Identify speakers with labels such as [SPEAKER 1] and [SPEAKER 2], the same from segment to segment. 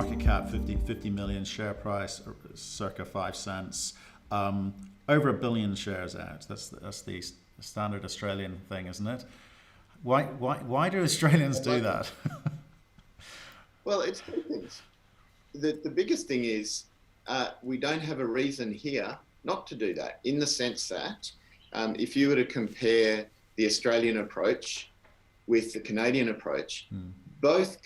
[SPEAKER 1] market cap 50 million, share price circa 5 cents, over a billion shares out. That's the standard Australian thing, isn't it? Why do Australians do that?
[SPEAKER 2] Well, it's two things. The biggest thing is we don't have a reason here not to do that, in the sense that if you were to compare the Australian approach with the Canadian approach, both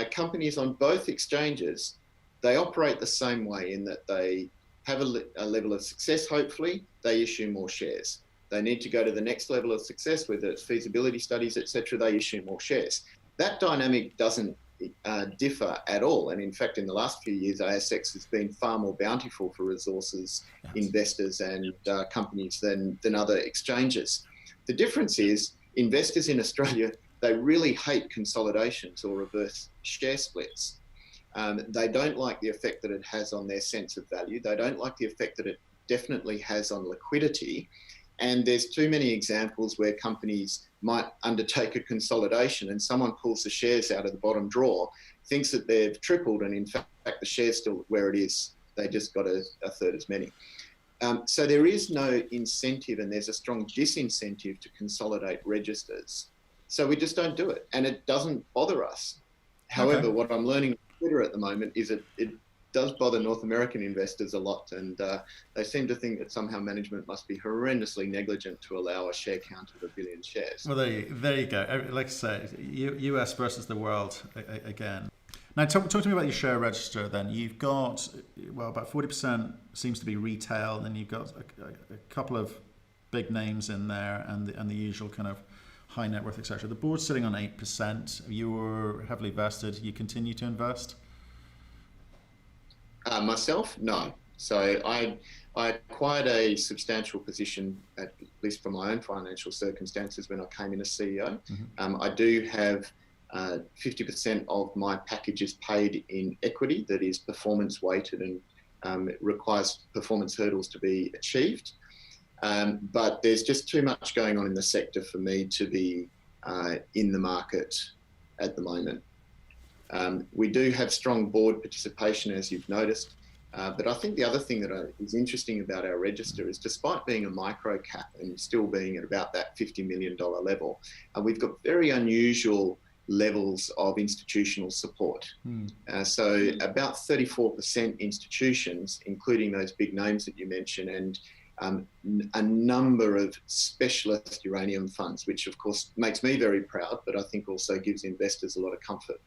[SPEAKER 2] companies on both exchanges, they operate the same way in that they have a level of success, hopefully, they issue more shares. They need to go to the next level of success, whether it's feasibility studies, etc. They issue more shares. That dynamic doesn't differ at all. And in fact, in the last few years, ASX has been far more bountiful for resources, investors and companies than other exchanges. The difference is investors in Australia, they really hate consolidations or reverse share splits. They don't like the effect that it has on their sense of value. They don't like the effect that it definitely has on liquidity. And there's too many examples where companies might undertake a consolidation and someone pulls the shares out of the bottom drawer, thinks that they've tripled, and in fact, the share's still where it is. They just got a third as many. So there is no incentive, and there's a strong disincentive to consolidate registers. So we just don't do it, and it doesn't bother us. However, what I'm learning on Twitter at the moment is it does bother North American investors a lot, and they seem to think that somehow management must be horrendously negligent to allow a share count of 1 billion shares.
[SPEAKER 1] Well, there you go. Like I say, US versus the world again. Now, talk to me about your share register then. You've got, well, about 40% seems to be retail, and then you've got a couple of big names in there, and the usual kind of high net worth, etc. The board's sitting on 8%. You were heavily vested. You continue to invest?
[SPEAKER 2] Myself, no. So I acquired a substantial position, at least for my own financial circumstances, when I came in as CEO. I do have 50% of my package is paid in equity that is performance weighted and it requires performance hurdles to be achieved. But there's just too much going on in the sector for me to be in the market at the moment. We do have strong board participation, as you've noticed. But I think the other thing that is interesting about our register is, despite being a micro cap and still being at about that $50 million level, we've got very unusual levels of institutional support. So about 34% institutions, including those big names that you mentioned, and a number of specialist uranium funds, which of course makes me very proud, but I think also gives investors a lot of comfort.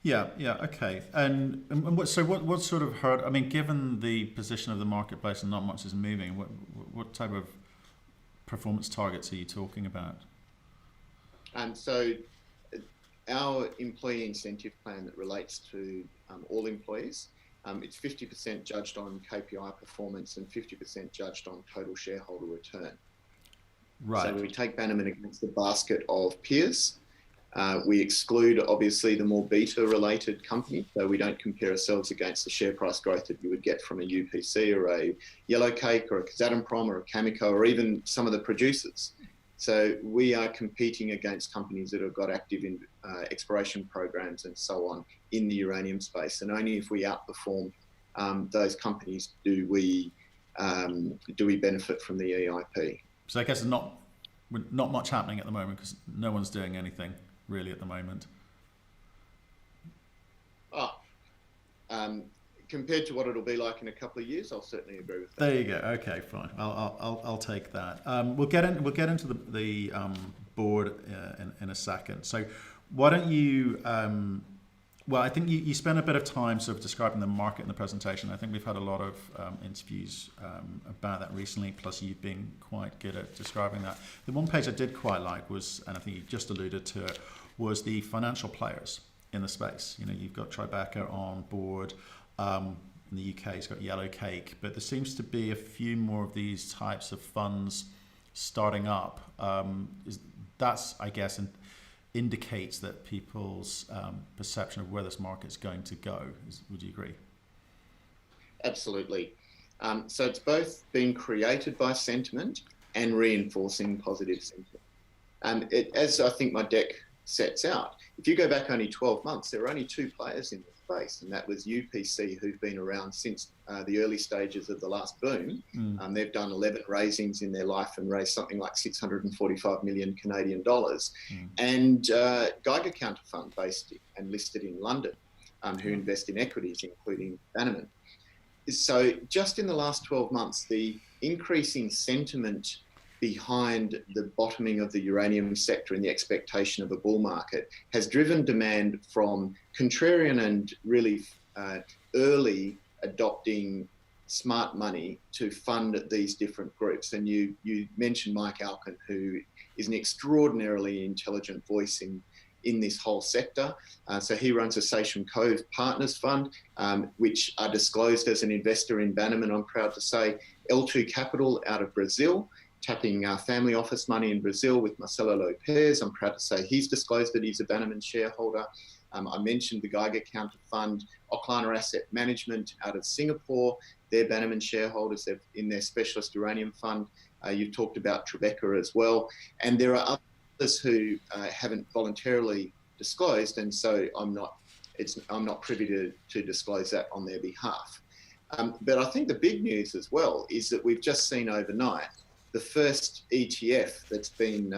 [SPEAKER 1] Yeah, okay. And what sort of hurt? I mean, given the position of the marketplace and not much is moving, what type of performance targets are you talking about?
[SPEAKER 2] So our employee incentive plan that relates to all employees, it's 50% judged on KPI performance and 50% judged on total shareholder return.
[SPEAKER 1] Right.
[SPEAKER 2] So we take Bannerman against the basket of peers. We exclude, obviously, the more beta-related companies, so we don't compare ourselves against the share price growth that you would get from a UPC or a Yellowcake or a Kazatomprom or a Cameco or even some of the producers. So we are competing against companies that have got active in exploration programs and so on in the uranium space, and only if we outperform those companies do we benefit from the EIP.
[SPEAKER 1] So I guess not much happening at the moment because no one's doing anything really at the moment.
[SPEAKER 2] Compared to what it'll be like in a couple of years, I'll certainly agree with that.
[SPEAKER 1] There you go. Okay, fine. I'll take that. We'll get into the board in a second. So why don't you? Well, I think you spent a bit of time sort of describing the market in the presentation. I think we've had a lot of interviews about that recently, plus you've been quite good at describing that. The one page I did quite like was, and I think you just alluded to it, was the financial players in the space. You know, you've got Tribeca on board. In the UK, it's got Yellowcake, but there seems to be a few more of these types of funds starting up. That's, I guess, indicates that people's perception of where this market's going to go. Would you agree?
[SPEAKER 2] Absolutely. So it's both being created by sentiment and reinforcing positive sentiment. As I think my deck sets out, if you go back only 12 months, there were only two players in the space, and that was UPC, who've been around since the early stages of the last boom. They've done 11 raisings in their life and raised something like 645 million Canadian dollars. And Geiger Counter Fund, based and listed in London, who invest in equities, including Bannerman. So just in the last 12 months, the increasing sentiment behind the bottoming of the uranium sector and the expectation of a bull market has driven demand from contrarian and really early adopting smart money to fund these different groups. And you mentioned Mike Alkin, who is an extraordinarily intelligent voice in this whole sector. So he runs a Sachem Cove Partners Fund, which are disclosed as an investor in Bannerman, I'm proud to say. L2 Capital out of Brazil, tapping family office money in Brazil with Marcelo Lopez. I'm proud to say he's disclosed that he's a Bannerman shareholder. I mentioned the Geiger Counter Fund, Oklana Asset Management out of Singapore. They're Bannerman shareholders in their specialist uranium fund. You've talked about Tribeca as well. And there are others who haven't voluntarily disclosed, and so I'm not privy to disclose that on their behalf. But I think the big news as well is that we've just seen overnight the first ETF that's been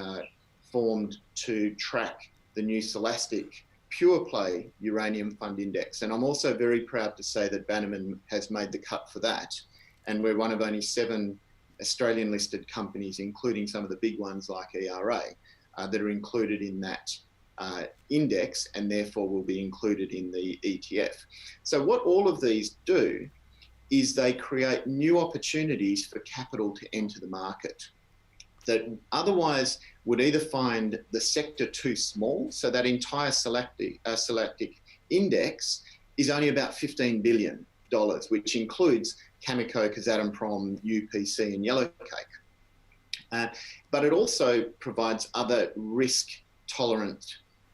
[SPEAKER 2] formed to track the new Scholastic Pure Play Uranium Fund Index. And I'm also very proud to say that Bannerman has made the cut for that. And we're one of only 7 Australian listed companies, including some of the big ones like ERA, that are included in that index, and therefore will be included in the ETF. So what all of these do is they create new opportunities for capital to enter the market that otherwise would either find the sector too small. So that entire Scholastic index is only about $15 billion, which includes Cameco, Kazatomprom, UPC and Yellowcake. But it also provides other risk-tolerant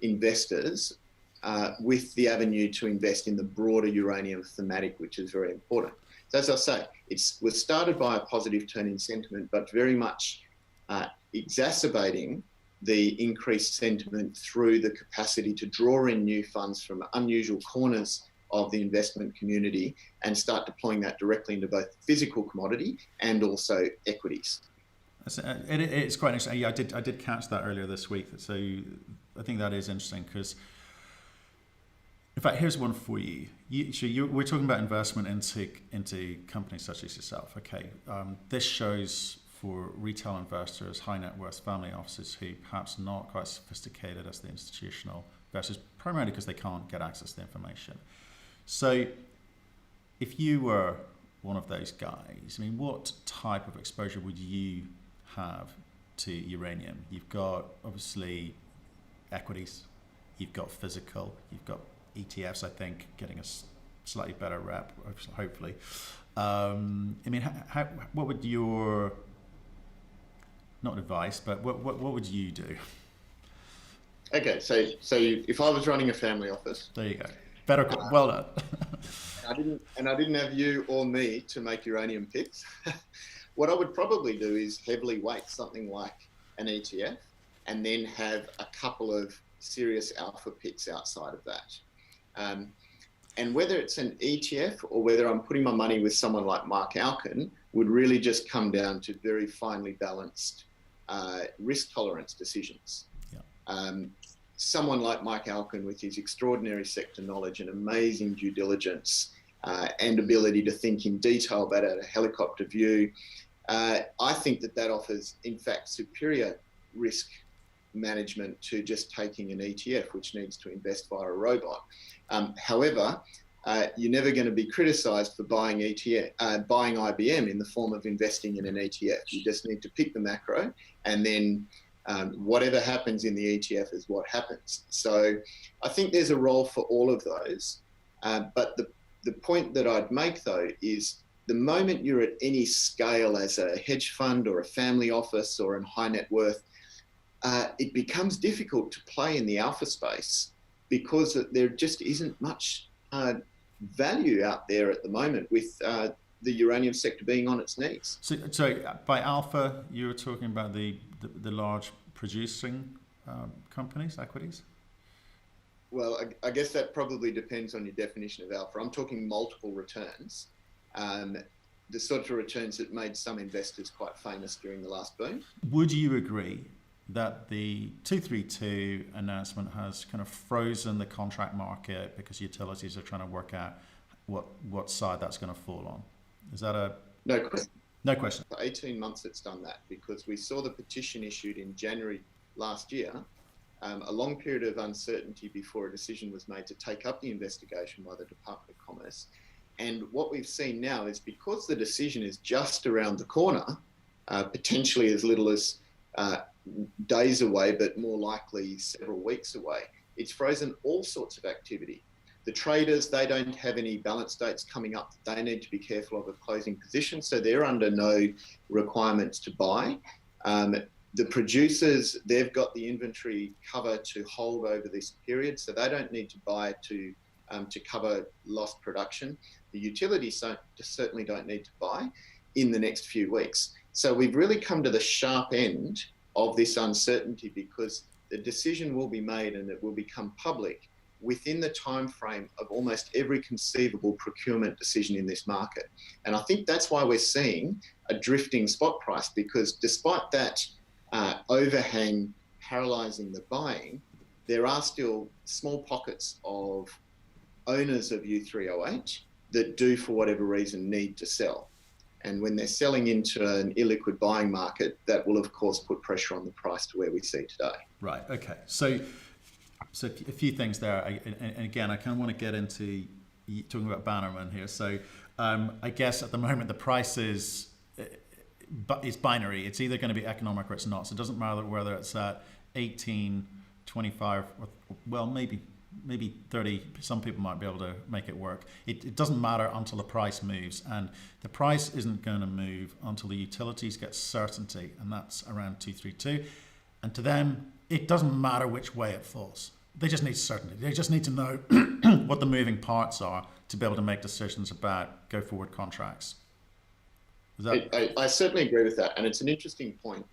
[SPEAKER 2] investors with the avenue to invest in the broader uranium thematic, which is very important. So as I say, it was started by a positive turn in sentiment, but very much exacerbating the increased sentiment through the capacity to draw in new funds from unusual corners of the investment community and start deploying that directly into both physical commodity and also equities.
[SPEAKER 1] It's quite interesting. Yeah, I did catch that earlier this week. So I think that is interesting because, in fact, here's one for you. We're talking about investment into companies such as yourself. Okay, this shows for retail investors, high net worth family offices who perhaps not quite sophisticated as the institutional investors, primarily because they can't get access to the information. So if you were one of those guys, I mean, what type of exposure would you have to uranium? You've got obviously equities, you've got physical, you've got ETFs, I think, getting a slightly better rep, hopefully. I mean, what would your, not advice, but what would you do?
[SPEAKER 2] Okay, so if I was running a family office,
[SPEAKER 1] there you go. Better, well done.
[SPEAKER 2] I didn't have you or me to make uranium picks. What I would probably do is heavily weight something like an ETF, and then have a couple of serious alpha picks outside of that. And whether it's an ETF or whether I'm putting my money with someone like Mark Alkin would really just come down to very finely balanced risk tolerance decisions. Yeah. Someone like Mike Alkin, with his extraordinary sector knowledge and amazing due diligence and ability to think in detail about a helicopter view, I think that offers, in fact, superior risk management to just taking an ETF, which needs to invest via a robot. However, you're never going to be criticised for buying buying IBM in the form of investing in an ETF. You just need to pick the macro, and then whatever happens in the ETF is what happens. So I think there's a role for all of those. But the point that I'd make, though, is the moment you're at any scale as a hedge fund or a family office or in high net worth, it becomes difficult to play in the alpha space because there just isn't much value out there at the moment with the uranium sector being on its knees.
[SPEAKER 1] So by alpha, you were talking about the large producing companies, equities?
[SPEAKER 2] Well, I guess that probably depends on your definition of alpha. I'm talking multiple returns, the sort of returns that made some investors quite famous during the last boom.
[SPEAKER 1] Would you agree that the 232 announcement has kind of frozen the contract market because utilities are trying to work out what side that's going to fall on? Is that a
[SPEAKER 2] No question.
[SPEAKER 1] no question?
[SPEAKER 2] For 18 months, it's done that because we saw the petition issued in January last year, a long period of uncertainty before a decision was made to take up the investigation by the Department of Commerce. And what we've seen now is because the decision is just around the corner, potentially as little as days away, but more likely several weeks away, it's frozen all sorts of activity. The traders, they don't have any balance dates coming up that they need to be careful of closing positions, so they're under no requirements to buy. The producers, they've got the inventory cover to hold over this period, so they don't need to buy to cover lost production. The utilities certainly don't need to buy in the next few weeks. So we've really come to the sharp end of this uncertainty because the decision will be made and it will become public within the time frame of almost every conceivable procurement decision in this market. And I think that's why we're seeing a drifting spot price, because despite that overhang paralysing the buying, there are still small pockets of owners of U3O8 that do, for whatever reason, need to sell. And when they're selling into an illiquid buying market, that will, of course, put pressure on the price to where we see today.
[SPEAKER 1] Right. Okay. So a few things there. And again, I kind of want to get into talking about Bannerman here. So I guess at the moment the price is binary. It's either going to be economic or it's not. So it doesn't matter whether it's at 18, 25, or, well, maybe 30. Some people might be able to make it work. It doesn't matter until the price moves, and the price isn't going to move until the utilities get certainty, and that's around 232. And to them, it doesn't matter which way it falls. They just need certainty. They just need to know what the moving parts are to be able to make decisions about go forward contracts.
[SPEAKER 2] I certainly agree with that, and it's an interesting point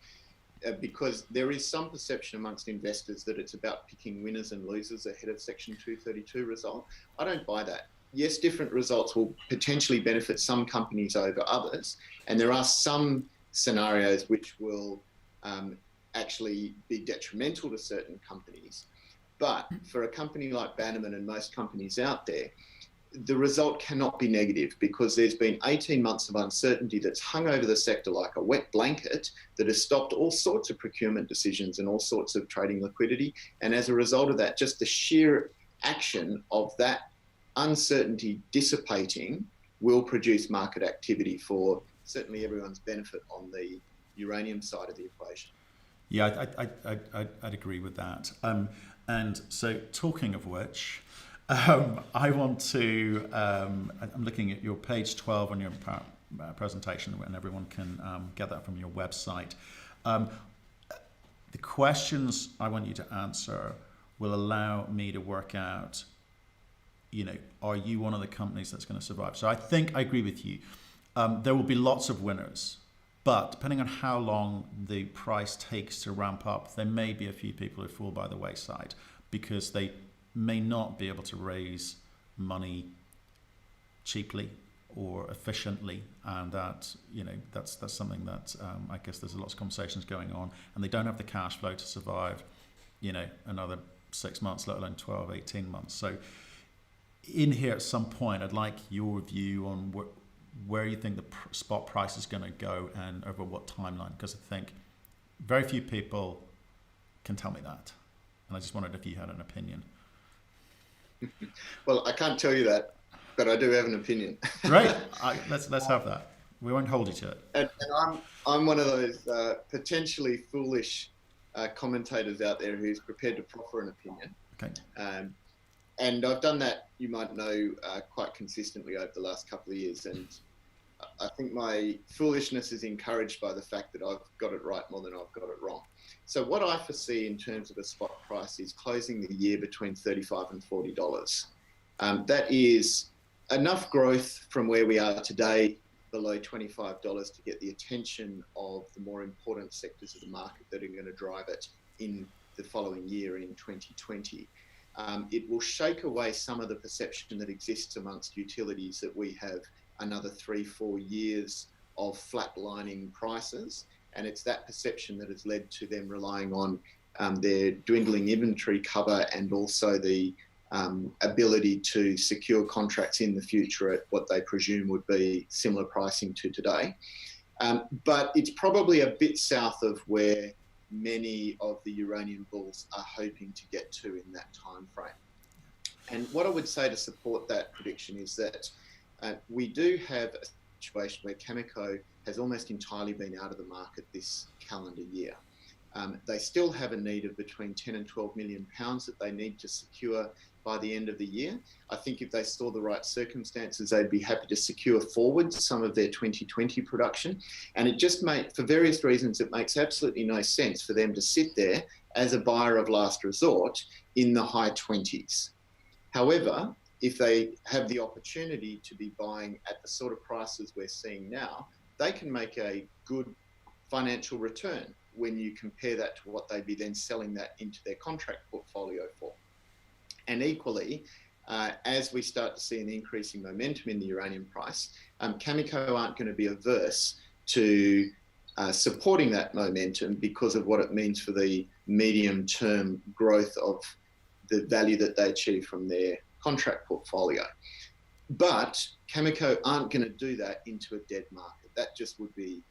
[SPEAKER 2] because there is some perception amongst investors that it's about picking winners and losers ahead of Section 232 result. I don't buy that. Yes, different results will potentially benefit some companies over others, and there are some scenarios which will actually be detrimental to certain companies. But for a company like Bannerman and most companies out there, the result cannot be negative because there's been 18 months of uncertainty that's hung over the sector like a wet blanket that has stopped all sorts of procurement decisions and all sorts of trading liquidity. And as a result of that, just the sheer action of that uncertainty dissipating will produce market activity for certainly everyone's benefit on the uranium side of the equation.
[SPEAKER 1] Yeah, I'd agree with that. And so talking of which, I want to, I'm looking at your page 12 on your presentation, and everyone can get that from your website. The questions I want you to answer will allow me to work out, are you one of the companies that's going to survive? So I think I agree with you. There will be lots of winners, but depending on how long the price takes to ramp up, there may be a few people who fall by the wayside because they may not be able to raise money cheaply or efficiently, and that's something that I guess there's lots of conversations going on, and they don't have the cash flow to survive another 6 months, let alone 12, 18 months. So in here at some point I'd like your view on where you think the spot price is going to go and over what timeline, because I think very few people can tell me that, and I just wondered if you had an opinion.
[SPEAKER 2] Well, I can't tell you that, but I do have an opinion.
[SPEAKER 1] Great. Let's have that. We won't hold you to it.
[SPEAKER 2] And I'm one of those potentially foolish commentators out there who's prepared to proffer an opinion.
[SPEAKER 1] Okay.
[SPEAKER 2] And I've done that, you might know, quite consistently over the last couple of years. And I think my foolishness is encouraged by the fact that I've got it right more than I've got it wrong. So what I foresee in terms of a spot price is closing the year between $35 and $40. That is enough growth from where we are today, below $25, to get the attention of the more important sectors of the market that are going to drive it in the following year in 2020. it will shake away some of the perception that exists amongst utilities that we have another 3-4 years of flatlining prices. And it's that perception that has led to them relying on their dwindling inventory cover and also the ability to secure contracts in the future at what they presume would be similar pricing to today. But it's probably a bit south of where many of the uranium bulls are hoping to get to in that time frame. And what I would say to support that prediction is that we do have a situation where Cameco has almost entirely been out of the market this calendar year. They still have a need of between 10 and 12 million pounds that they need to secure by the end of the year. I think if they saw the right circumstances, they'd be happy to secure forward some of their 2020 production. And it just for various reasons, it makes absolutely no sense for them to sit there as a buyer of last resort in the high 20s. However, if they have the opportunity to be buying at the sort of prices we're seeing now, they can make a good financial return when you compare that to what they'd be then selling that into their contract portfolio for. And equally, as we start to see an increasing momentum in the uranium price, Cameco aren't going to be averse to supporting that momentum because of what it means for the medium-term growth of the value that they achieve from their contract portfolio. But Cameco aren't going to do that into a dead market. That just would be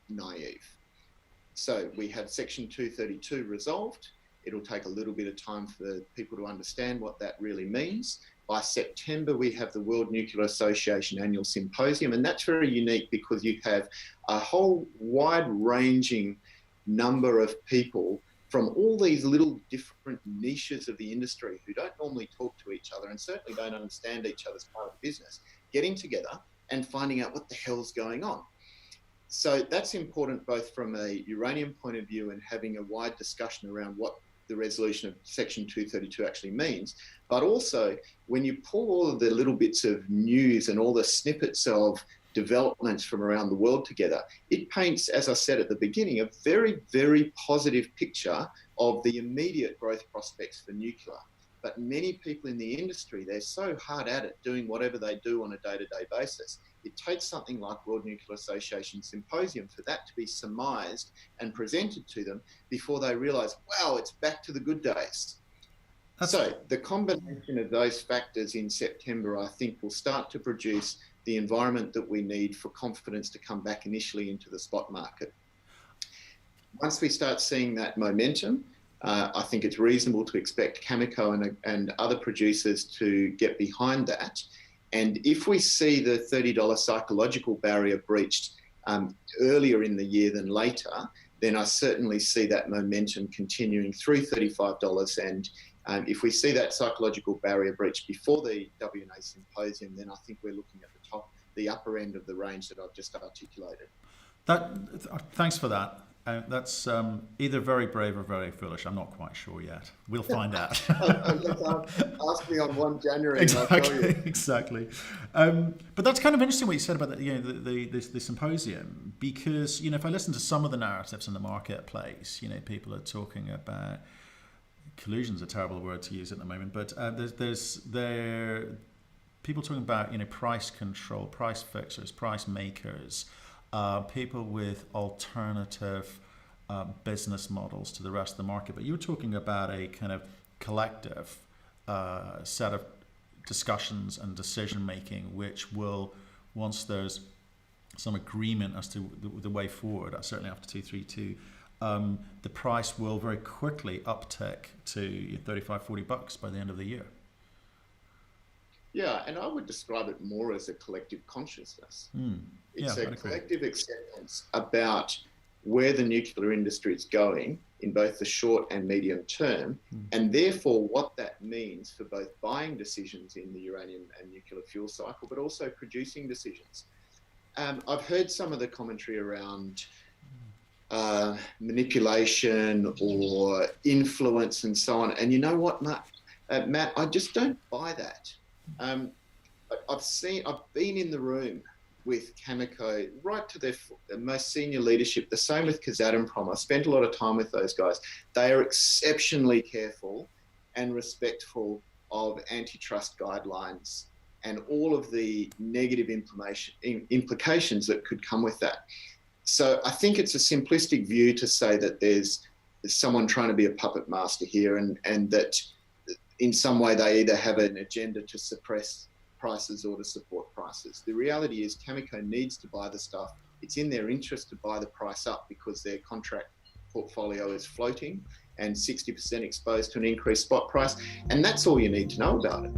[SPEAKER 2] naive. So we have Section 232 resolved. It'll take a little bit of time for people to understand what that really means. By September, we have the World Nuclear Association Annual Symposium, and that's very unique because you have a whole wide-ranging number of people from all these little different niches of the industry who don't normally talk to each other and certainly don't understand each other's part of the business, getting together and finding out what the hell's going on. So that's important both from a uranium point of view and having a wide discussion around what the resolution of Section 232 actually means, but also when you pull all of the little bits of news and all the snippets of developments from around the world together, it paints, as I said at the beginning, a very, very positive picture of the immediate growth prospects for nuclear. But many people in the industry, they're so hard at it doing whatever they do on a day-to-day basis. It takes something like World Nuclear Association Symposium for that to be surmised and presented to them before they realise, wow, it's back to the good days. So the combination of those factors in September, I think, will start to produce the environment that we need for confidence to come back initially into the spot market. Once we start seeing that momentum, I think it's reasonable to expect Cameco and other producers to get behind that. And if we see the $30 psychological barrier breached earlier in the year than later, then I certainly see that momentum continuing through $35. And if we see that psychological barrier breached before the WNA symposium, then I think we're looking at the upper end of the range that I've just articulated.
[SPEAKER 1] Thanks for that. That's either very brave or very foolish. I'm not quite sure yet. We'll find out.
[SPEAKER 2] Ask me on 1 January
[SPEAKER 1] exactly,
[SPEAKER 2] and I'll tell you.
[SPEAKER 1] Exactly. But that's kind of interesting what you said about the symposium, because if I listen to some of the narratives in the marketplace, people are talking about collusion's a terrible word to use at the moment, but there's people talking about price control, price fixers, price makers. People with alternative business models to the rest of the market. But you were talking about a kind of collective set of discussions and decision making, which will, once there's some agreement as to the way forward, certainly after 232, the price will very quickly uptick to $35-40 by the end of the year.
[SPEAKER 2] Yeah, and I would describe it more as a collective consciousness. It's a collective acceptance about where the nuclear industry is going in both the short and medium term, and therefore what that means for both buying decisions in the uranium and nuclear fuel cycle, but also producing decisions. I've heard some of the commentary around manipulation or influence and so on, and you know what, Matt, I just don't buy that. I've been in the room with Cameco right to their most senior leadership. The same with Kazatomprom. I spent a lot of time with those guys. They are exceptionally careful and respectful of antitrust guidelines and all of the negative implications that could come with that. So I think it's a simplistic view to say that there's someone trying to be a puppet master here, and that in some way they either have an agenda to suppress prices or to support prices. The reality is Cameco needs to buy the stuff. It's in their interest to buy the price up because their contract portfolio is floating and 60% exposed to an increased spot price. And that's all you need to know about it.